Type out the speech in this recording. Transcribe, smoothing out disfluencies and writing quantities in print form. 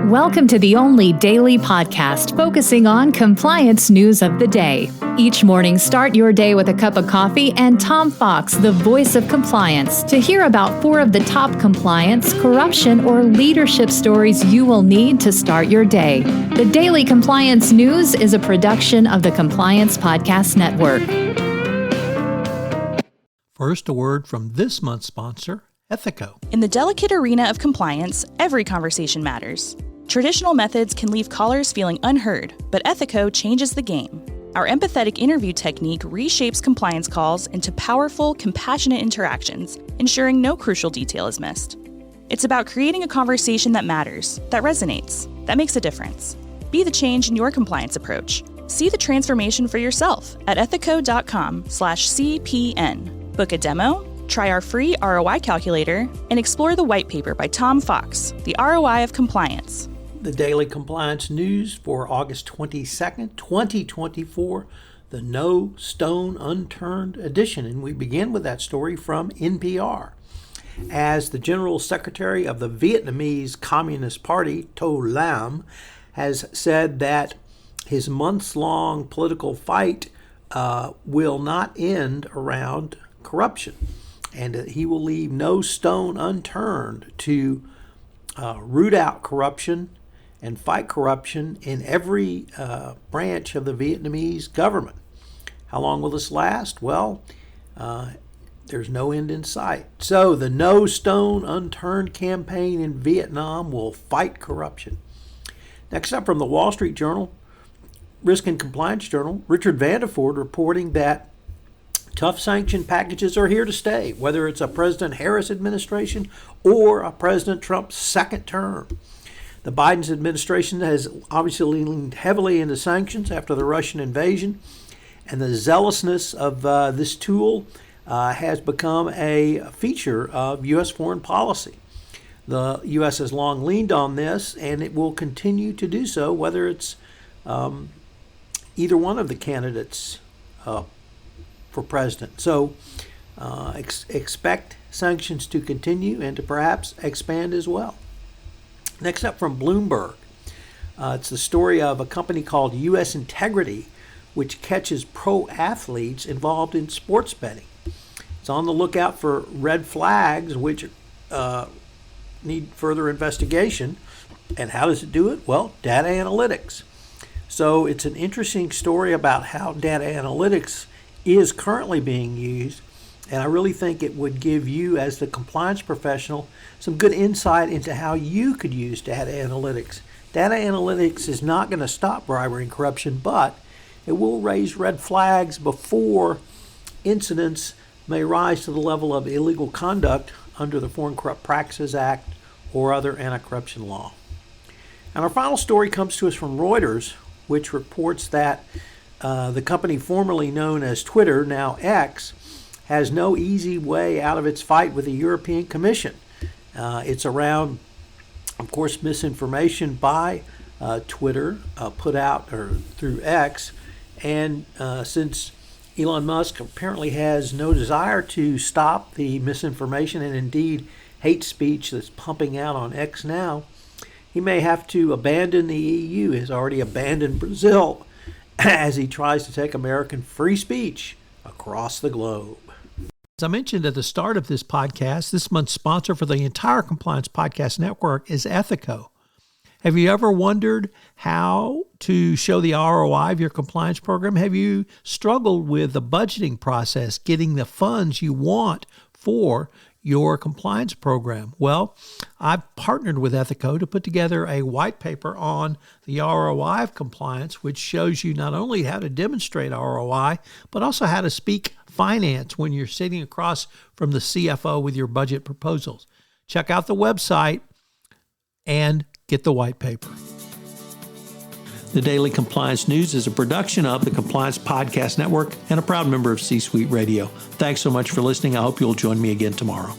Welcome to the only daily podcast focusing on compliance news of the day. Each morning, start your day with a cup of coffee and Tom Fox, the voice of compliance, to hear about 4 of the top compliance, corruption, or leadership stories you will need to start your day. The Daily Compliance News is a production of the Compliance Podcast Network. First, a word from this month's sponsor, Ethico. In the delicate arena of compliance, every conversation matters. Traditional methods can leave callers feeling unheard, but Ethico changes the game. Our empathetic interview technique reshapes compliance calls into powerful, compassionate interactions, ensuring no crucial detail is missed. It's about creating a conversation that matters, that resonates, that makes a difference. Be the change in your compliance approach. See the transformation for yourself at ethico.com/CPN. Book a demo, try our free ROI calculator, and explore the white paper by Tom Fox, The ROI of Compliance. The Daily Compliance News for August 22nd, 2024, the No Stone Unturned edition. And we begin with that story from NPR. As the General Secretary of the Vietnamese Communist Party, To Lam, has said that his months-long political fight will not end around corruption, and he will leave no stone unturned to root out corruption and fight corruption in every branch of the Vietnamese government. How long will this last? Well, there's no end in sight. So the No Stone Unturned campaign in Vietnam will fight corruption. Next up from the Wall Street Journal, Risk and Compliance Journal, Richard Vandeford reporting that tough sanction packages are here to stay, whether it's a President Harris administration or a President Trump's second term. The Biden administration has obviously leaned heavily into sanctions after the Russian invasion, and the zealousness of this tool has become a feature of U.S. foreign policy. The U.S. has long leaned on this, and it will continue to do so, whether it's either one of the candidates for president. So expect sanctions to continue and to perhaps expand as well. Next up from Bloomberg, it's the story of a company called U.S. Integrity, which catches pro athletes involved in sports betting. It's on the lookout for red flags, which need further investigation. And how does it do it? Well, data analytics. So it's an interesting story about how data analytics is currently being used, and I really think it would give you, as the compliance professional, some good insight into how you could use data analytics. Data analytics is not going to stop bribery and corruption, but it will raise red flags before incidents may rise to the level of illegal conduct under the Foreign Corrupt Practices Act or other anti-corruption law. And our final story comes to us from Reuters, which reports that the company formerly known as Twitter, now X, has no easy way out of its fight with the European Commission. It's around, of course, misinformation by Twitter put out or through X. And since Elon Musk apparently has no desire to stop the misinformation and indeed hate speech that's pumping out on X now, he may have to abandon the EU. He has already abandoned Brazil as he tries to take American free speech across the globe. As I mentioned at the start of this podcast, this month's sponsor for the entire Compliance Podcast Network is Ethico. Have you ever wondered how to show the ROI of your compliance program? Have you struggled with the budgeting process, getting the funds you want for your compliance program? Well, I've partnered with Ethico to put together a white paper on the ROI of compliance, which shows you not only how to demonstrate ROI, but also how to speak finance when you're sitting across from the CFO with your budget proposals. Check out the website and get the white paper. The Daily Compliance News is a production of the Compliance Podcast Network and a proud member of C-Suite Radio. Thanks so much for listening. I hope you'll join me again tomorrow.